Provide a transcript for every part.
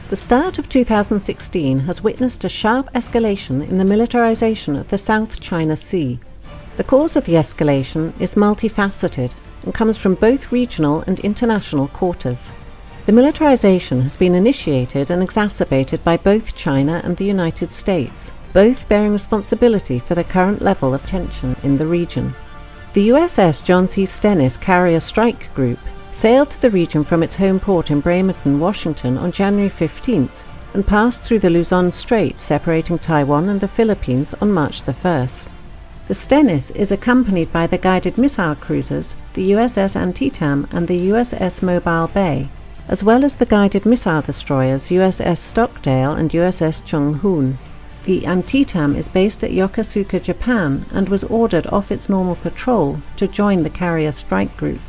The start of 2016 has witnessed a sharp escalation in the militarization of the South China Sea. The cause of the escalation is multifaceted and comes from both regional and international quarters. The militarization has been initiated and exacerbated by both China and the United States, both bearing responsibility for the current level of tension in the region. The USS John C. Stennis Carrier Strike Group sailed to the region from its home port in Bremerton, Washington on January 15th and passed through the Luzon Strait separating Taiwan and the Philippines on March 1st. The Stennis is accompanied by the guided missile cruisers, the USS Antietam and the USS Mobile Bay, as well as the guided missile destroyers USS Stockdale and USS Chung Hoon. The Antietam is based at Yokosuka, Japan, and was ordered off its normal patrol to join the Carrier Strike Group.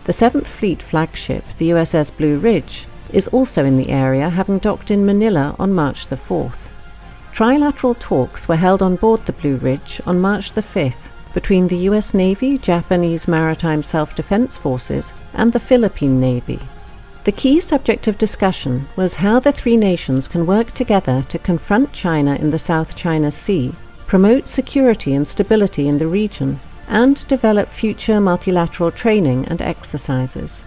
The 7th Fleet flagship, the USS Blue Ridge, is also in the area, having docked in Manila on March the 4th. Trilateral talks were held on board the Blue Ridge on March the 5th between the US Navy, Japanese Maritime Self-Defense Forces, and the Philippine Navy. The key subject of discussion was how the three nations can work together to confront China in the South China Sea, promote security and stability in the region, and develop future multilateral training and exercises.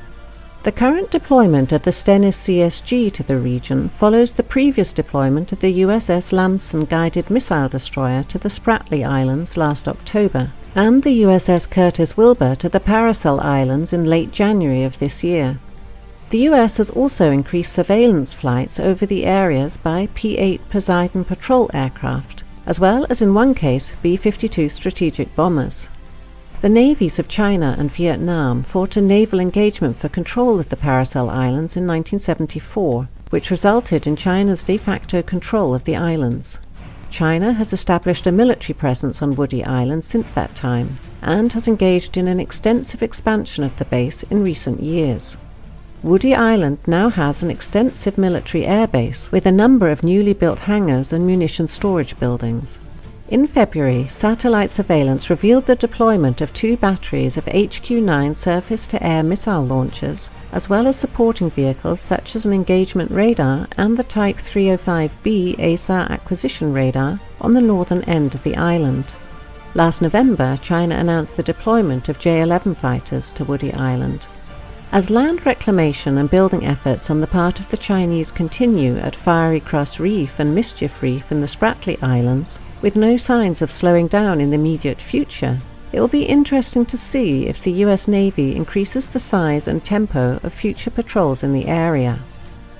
The current deployment of the Stennis CSG to the region follows the previous deployment of the USS Lamson guided missile destroyer to the Spratly Islands last October, and the USS Curtis Wilbur to the Paracel Islands in late January of this year. The US has also increased surveillance flights over the areas by P-8 Poseidon patrol aircraft, as well as in one case B-52 strategic bombers. The navies of China and Vietnam fought a naval engagement for control of the Paracel Islands in 1974, which resulted in China's de facto control of the islands. China has established a military presence on Woody Island since that time, and has engaged in an extensive expansion of the base in recent years. Woody Island now has an extensive military airbase with a number of newly built hangars and munition storage buildings. In February, satellite surveillance revealed the deployment of 2 batteries of HQ-9 surface-to-air missile launchers, as well as supporting vehicles such as an engagement radar and the Type 305B ASAR acquisition radar on the northern end of the island. Last November, China announced the deployment of J-11 fighters to Woody Island. As land reclamation and building efforts on the part of the Chinese continue at Fiery Cross Reef and Mischief Reef in the Spratly Islands, with no signs of slowing down in the immediate future, it will be interesting to see if the US Navy increases the size and tempo of future patrols in the area.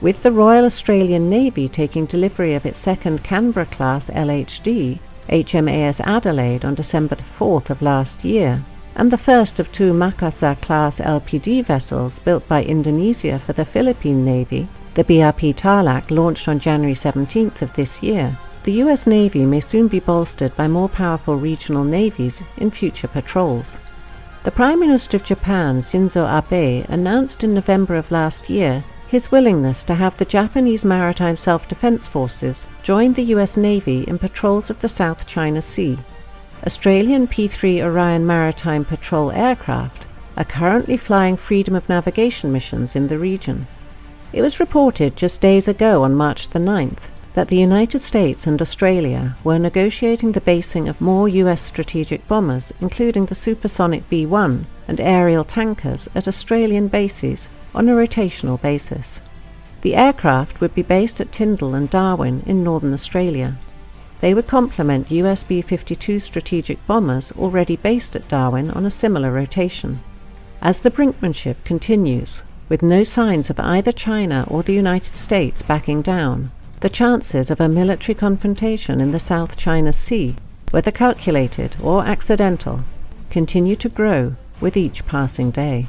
With the Royal Australian Navy taking delivery of its second Canberra-class LHD, HMAS Adelaide, on December 4th of last year, and the first of 2 Makassar-class LPD vessels built by Indonesia for the Philippine Navy, the BRP Tarlac launched on January 17th of this year, the US Navy may soon be bolstered by more powerful regional navies in future patrols. The Prime Minister of Japan, Shinzo Abe, announced in November of last year his willingness to have the Japanese Maritime Self-Defense Forces join the US Navy in patrols of the South China Sea. Australian P-3 Orion Maritime Patrol aircraft are currently flying freedom of navigation missions in the region. It was reported just days ago on March the 9th that the United States and Australia were negotiating the basing of more US strategic bombers, including the supersonic B-1 and aerial tankers, at Australian bases on a rotational basis. The aircraft would be based at Tyndall and Darwin in northern Australia. They would complement US B-52 strategic bombers already based at Darwin on a similar rotation. As the brinkmanship continues, with no signs of either China or the United States backing down, the chances of a military confrontation in the South China Sea, whether calculated or accidental, continue to grow with each passing day.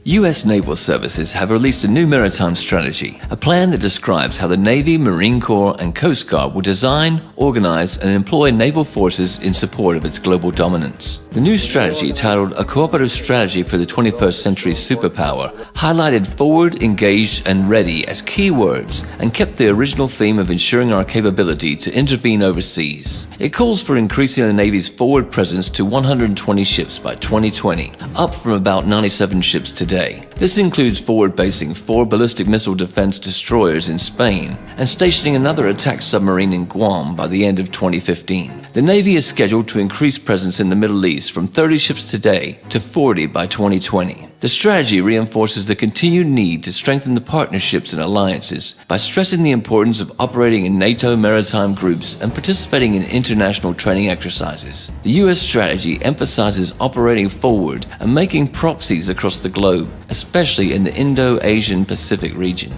U.S. naval services have released a new maritime strategy, a plan that describes how the Navy, Marine Corps, and Coast Guard will design, organize, and employ naval forces in support of its global dominance. The new strategy, titled A Cooperative Strategy for the 21st Century Superpower, highlighted forward, engaged, and ready as key words and kept the original theme of ensuring our capability to intervene overseas. It calls for increasing the Navy's forward presence to 120 ships by 2020, up from about 97 ships today. This includes forward basing 4 ballistic missile defense destroyers in Spain and stationing another attack submarine in Guam by the end of 2015. The Navy is scheduled to increase presence in the Middle East from 30 ships today to 40 by 2020. The strategy reinforces the continued need to strengthen the partnerships and alliances by stressing the importance of operating in NATO maritime groups and participating in international training exercises. The U.S. strategy emphasizes operating forward and making proxies across the globe, especially in the Indo-Asian Pacific region.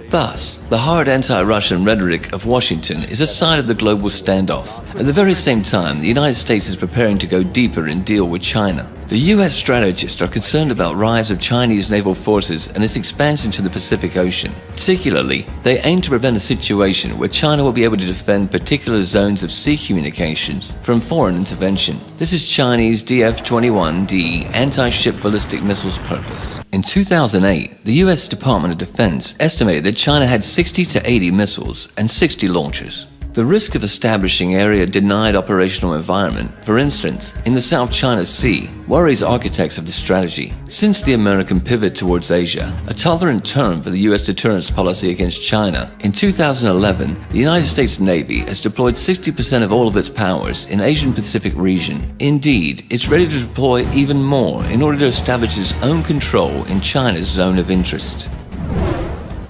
Thus, the hard anti-Russian rhetoric of Washington is a sign of the global standoff. At the very same time, the United States is preparing to go deeper and deal with China. The U.S. strategists are concerned about the rise of Chinese naval forces and its expansion to the Pacific Ocean. Particularly, they aim to prevent a situation where China will be able to defend particular zones of sea communications from foreign intervention. This is Chinese DF-21D anti-ship ballistic missiles' purpose. In 2008, the U.S. Department of Defense estimated that China had 60 to 80 missiles and 60 launchers. The risk of establishing area-denied operational environment, for instance, in the South China Sea, worries architects of the strategy. Since the American pivot towards Asia, a tolerant term for the U.S. deterrence policy against China, in 2011, the United States Navy has deployed 60% of all of its powers in Asian-Pacific region. Indeed, it's ready to deploy even more in order to establish its own control in China's zone of interest.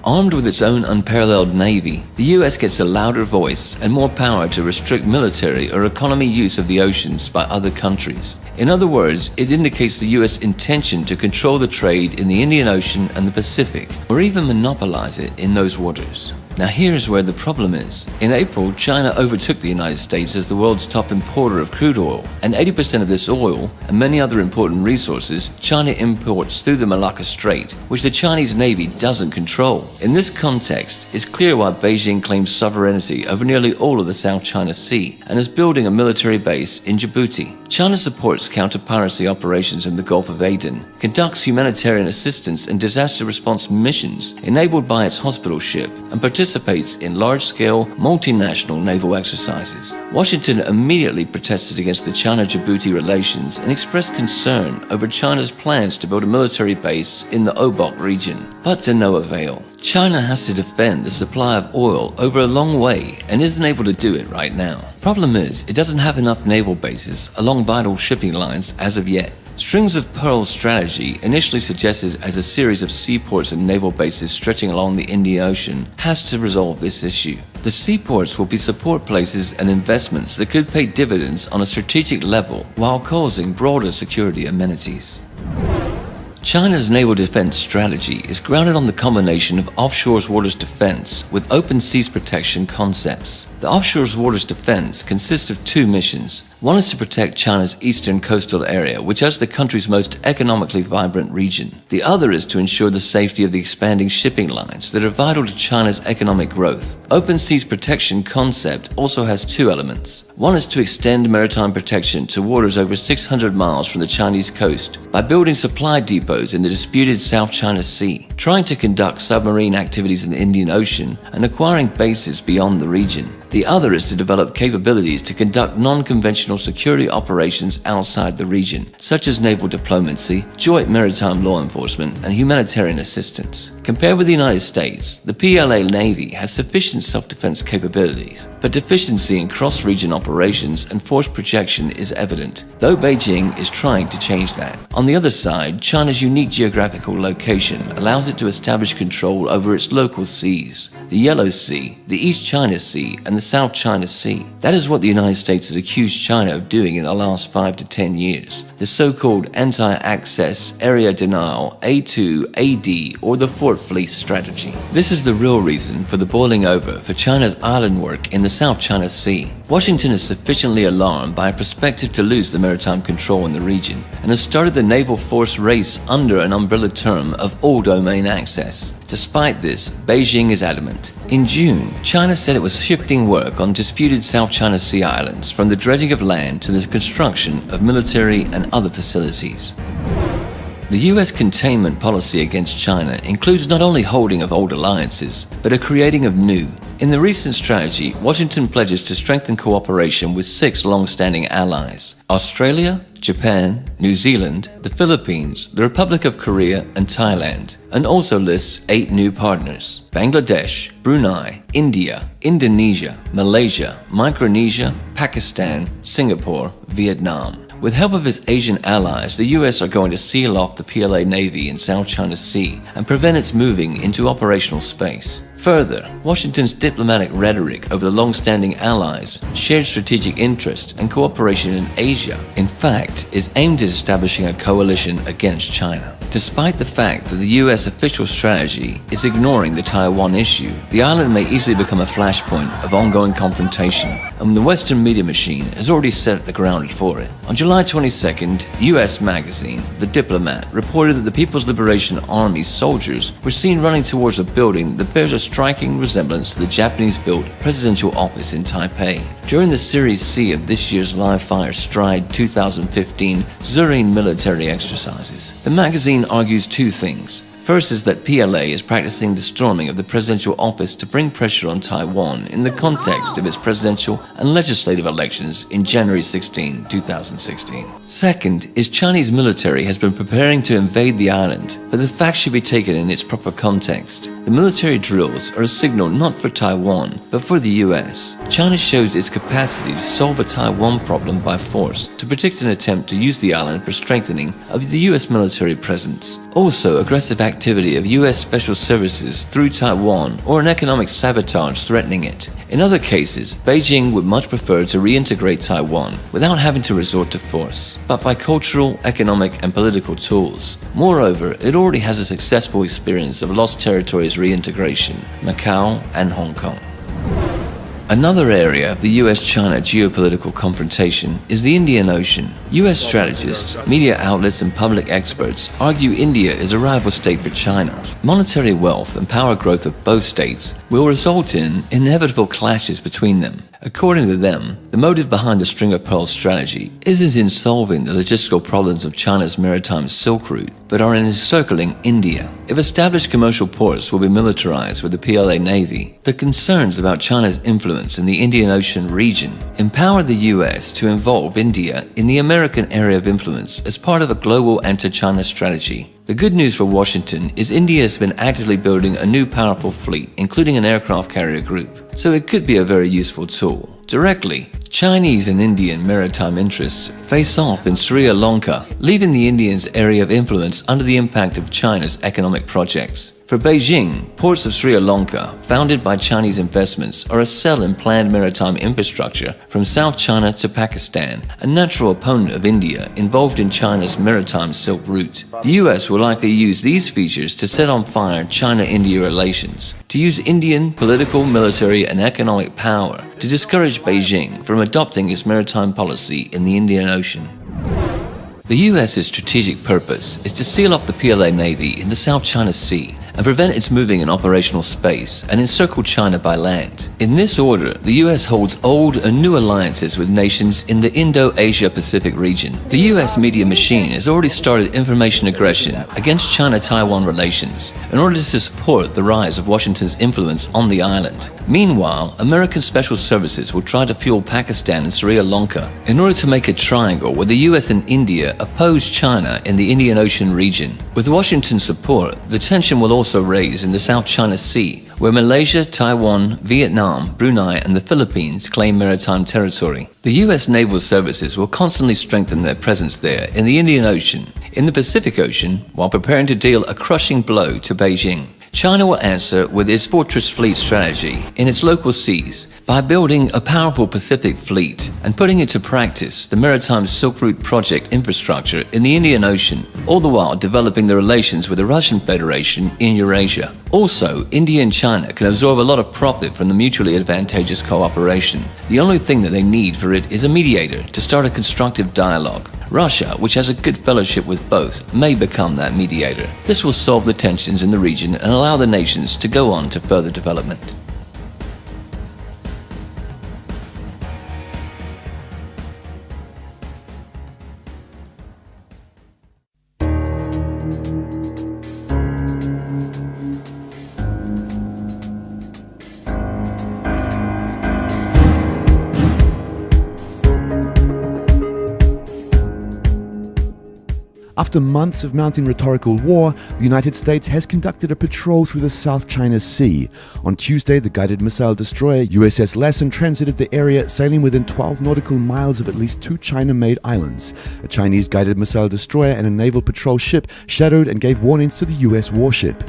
Armed with its own unparalleled navy, the U.S. gets a louder voice and more power to restrict military or economy use of the oceans by other countries. In other words, it indicates the U.S. intention to control the trade in the Indian Ocean and the Pacific, or even monopolize it in those waters. Now here's where the problem is. In April, China overtook the United States as the world's top importer of crude oil, and 80% of this oil, and many other important resources, China imports through the Malacca Strait, which the Chinese Navy doesn't control. In this context, it's clear why Beijing claims sovereignty over nearly all of the South China Sea, and is building a military base in Djibouti. China supports counter-piracy operations in the Gulf of Aden, conducts humanitarian assistance and disaster response missions enabled by its hospital ship, and participates in large-scale, multinational naval exercises. Washington immediately protested against the China-Djibouti relations and expressed concern over China's plans to build a military base in the Obok region, but to no avail. China has to defend the supply of oil over a long way and isn't able to do it right now. Problem is, it doesn't have enough naval bases along vital shipping lines as of yet. Strings of Pearls strategy, initially suggested as a series of seaports and naval bases stretching along the Indian Ocean, has to resolve this issue. The seaports will be support places and investments that could pay dividends on a strategic level while causing broader security amenities. China's naval defense strategy is grounded on the combination of offshore waters defense with open seas protection concepts. The offshore waters defense consists of 2 missions. One is to protect China's eastern coastal area, which is the country's most economically vibrant region. The other is to ensure the safety of the expanding shipping lines that are vital to China's economic growth. Open seas protection concept also has 2 elements. One is to extend maritime protection to waters over 600 miles from the Chinese coast by building supply depots in the disputed South China Sea, trying to conduct submarine activities in the Indian Ocean, and acquiring bases beyond the region. The other is to develop capabilities to conduct non-conventional security operations outside the region, such as naval diplomacy, joint maritime law enforcement, and humanitarian assistance. Compared with the United States, the PLA Navy has sufficient self-defense capabilities, but deficiency in cross-region operations and force projection is evident, though Beijing is trying to change that. On the other side, China's unique geographical location allows it to establish control over its local seas, the Yellow Sea, the East China Sea, and the South China Sea. That is what the United States has accused China of doing in the last 5 to 10 years. The so-called anti-access, area denial, A2, AD, or the Fort Fleece strategy. This is the real reason for the boiling over for China's island work in the South China Sea. Washington is sufficiently alarmed by a perspective to lose the maritime control in the region, and has started the naval force race under an umbrella term of all domain access. Despite this, Beijing is adamant. In June, China said it was shifting work on disputed South China Sea islands from the dredging of land to the construction of military and other facilities. The US containment policy against China includes not only holding of old alliances, but a creating of new. In the recent strategy, Washington pledges to strengthen cooperation with 6 long-standing allies: Australia, Japan, New Zealand, the Philippines, the Republic of Korea, and Thailand, and also lists 8 new partners: Bangladesh, Brunei, India, Indonesia, Malaysia, Micronesia, Pakistan, Singapore, Vietnam. With help of its Asian allies, the US are going to seal off the PLA Navy in South China Sea and prevent its moving into operational space. Further, Washington's diplomatic rhetoric over the long-standing allies, shared strategic interests, and cooperation in Asia, in fact, is aimed at establishing a coalition against China. Despite the fact that the US official strategy is ignoring the Taiwan issue, the island may easily become a flashpoint of ongoing confrontation, and the Western media machine has already set the ground for it. On July 22nd, US magazine, The Diplomat, reported that the People's Liberation Army's soldiers were seen running towards a building that bears a striking resemblance to the Japanese-built presidential office in Taipei. During the Series C of this year's live-fire Stride 2015 Zurine military exercises, the magazine argues 2 things. First is that PLA is practicing the storming of the presidential office to bring pressure on Taiwan in the context of its presidential and legislative elections in January 16, 2016. Second is Chinese military has been preparing to invade the island, but the fact should be taken in its proper context. The military drills are a signal not for Taiwan, but for the US. China shows its capacity to solve a Taiwan problem by force, to predict an attempt to use the island for strengthening of the US military presence. Also, aggressive activity of US Special Services through Taiwan or an economic sabotage threatening it. In other cases, Beijing would much prefer to reintegrate Taiwan without having to resort to force, but by cultural, economic, and political tools. Moreover, it already has a successful experience of lost territories reintegration, Macau and Hong Kong. Another area of the US-China geopolitical confrontation is the Indian Ocean. US strategists, media outlets, and public experts argue India is a rival state for China. Monetary wealth and power growth of both states will result in inevitable clashes between them. According to them, the motive behind the String of Pearls strategy isn't in solving the logistical problems of China's maritime Silk Route, but are in encircling India. If established commercial ports will be militarized with the PLA Navy, the concerns about China's influence in the Indian Ocean region empower the US to involve India in the American area of influence as part of a global anti-China strategy. The good news for Washington is India has been actively building a new powerful fleet, including an aircraft carrier group, so it could be a very useful tool. Directly, Chinese and Indian maritime interests face off in Sri Lanka, leaving the Indians' area of influence under the impact of China's economic projects. For Beijing, ports of Sri Lanka, founded by Chinese investments, are a cell in planned maritime infrastructure from South China to Pakistan, a natural opponent of India involved in China's maritime Silk Route. The US will likely use these features to set on fire China-India relations, to use Indian political, military, and economic power to discourage Beijing from adopting its maritime policy in the Indian Ocean. The US's strategic purpose is to seal off the PLA Navy in the South China Sea and prevent its moving in operational space and encircle China by land. In this order, the US holds old and new alliances with nations in the Indo-Asia-Pacific region. The US media machine has already started information aggression against China-Taiwan relations in order to support the rise of Washington's influence on the island. Meanwhile, American Special Services will try to fuel Pakistan and Sri Lanka in order to make a triangle where the US and India oppose China in the Indian Ocean region. With Washington's support, the tension will also raise in the South China Sea, where Malaysia, Taiwan, Vietnam, Brunei, and the Philippines claim maritime territory. The US Naval Services will constantly strengthen their presence there in the Indian Ocean, in the Pacific Ocean, while preparing to deal a crushing blow to Beijing. China will answer with its Fortress Fleet strategy in its local seas by building a powerful Pacific fleet and putting into practice the maritime Silk Route project infrastructure in the Indian Ocean, all the while developing the relations with the Russian Federation in Eurasia. Also, India and China can absorb a lot of profit from the mutually advantageous cooperation. The only thing that they need for it is a mediator to start a constructive dialogue. Russia, which has a good fellowship with both, may become that mediator. This will solve the tensions in the region and allow the nations to go on to further development. After months of mounting rhetorical war, the United States has conducted a patrol through the South China Sea. On Tuesday, the guided missile destroyer USS Lassen transited the area, sailing within 12 nautical miles of at least 2 China-made islands. A Chinese guided missile destroyer and a naval patrol ship shadowed and gave warnings to the US warship.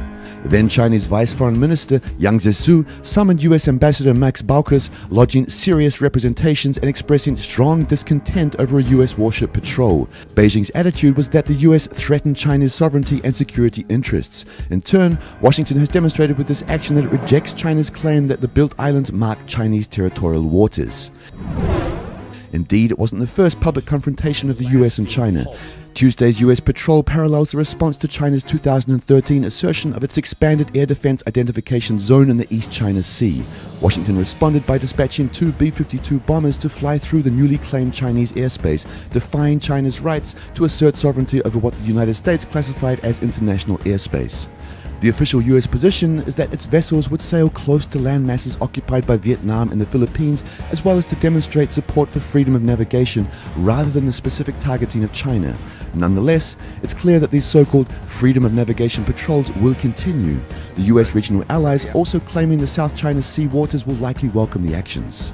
Then Chinese Vice Foreign Minister Yang Zhesu summoned US Ambassador Max Baucus, lodging serious representations and expressing strong discontent over a US warship patrol. Beijing's attitude was that the US threatened China's sovereignty and security interests. In turn, Washington has demonstrated with this action that it rejects China's claim that the built islands mark Chinese territorial waters. Indeed, it wasn't the first public confrontation of the US and China. Tuesday's US patrol parallels the response to China's 2013 assertion of its expanded air defense identification zone in the East China Sea. Washington responded by dispatching 2 B-52 bombers to fly through the newly claimed Chinese airspace, defying China's rights to assert sovereignty over what the United States classified as international airspace. The official US position is that its vessels would sail close to land masses occupied by Vietnam and the Philippines, as well as to demonstrate support for freedom of navigation rather than the specific targeting of China. Nonetheless, it's clear that these so-called freedom of navigation patrols will continue. The US regional allies also claiming the South China Sea waters will likely welcome the actions.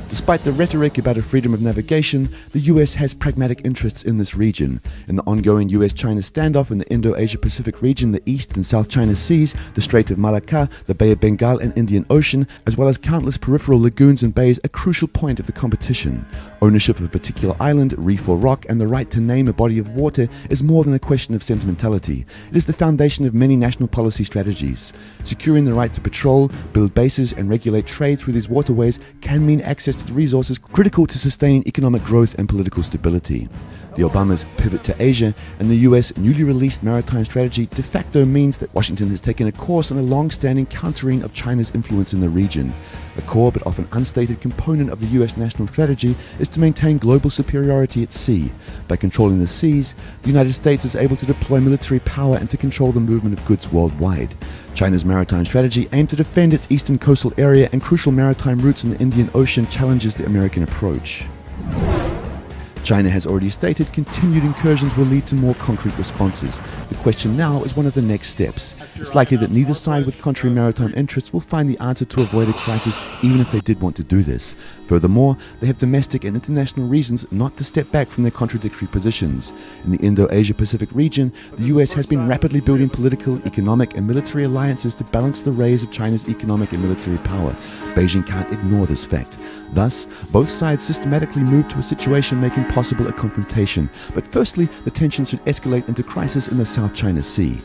Despite the rhetoric about a freedom of navigation, the US has pragmatic interests in this region. In the ongoing US-China standoff in the Indo-Asia-Pacific region, the East and South China Seas, the Strait of Malacca, the Bay of Bengal and Indian Ocean, as well as countless peripheral lagoons and bays, a crucial point of the competition. Ownership of a particular island, reef or rock, and the right to name a body of water is more than a question of sentimentality. It is the foundation of many national policy strategies. Securing the right to patrol, build bases, and regulate trade through these waterways can mean access to the resources critical to sustain economic growth and political stability. The Obamas' pivot to Asia and the US newly released maritime strategy de facto means that Washington has taken a course on a long-standing countering of China's influence in the region. A core but often unstated component of the US national strategy is to maintain global superiority at sea. By controlling the seas, the United States is able to deploy military power and to control the movement of goods worldwide. China's maritime strategy aimed to defend its eastern coastal area and crucial maritime routes in the Indian Ocean challenges the American approach. China has already stated continued incursions will lead to more concrete responses. The question now is one of the next steps. It's likely that neither side with contrary maritime interests will find the answer to avoid a crisis even if they did want to do this. Furthermore, they have domestic and international reasons not to step back from their contradictory positions. In the Indo-Asia-Pacific region, the US has been rapidly building political, economic and military alliances to balance the raise of China's economic and military power. Beijing can't ignore this fact. Thus, both sides systematically move to a situation making possible a confrontation. But firstly, the tensions should escalate into crisis in the South China Sea.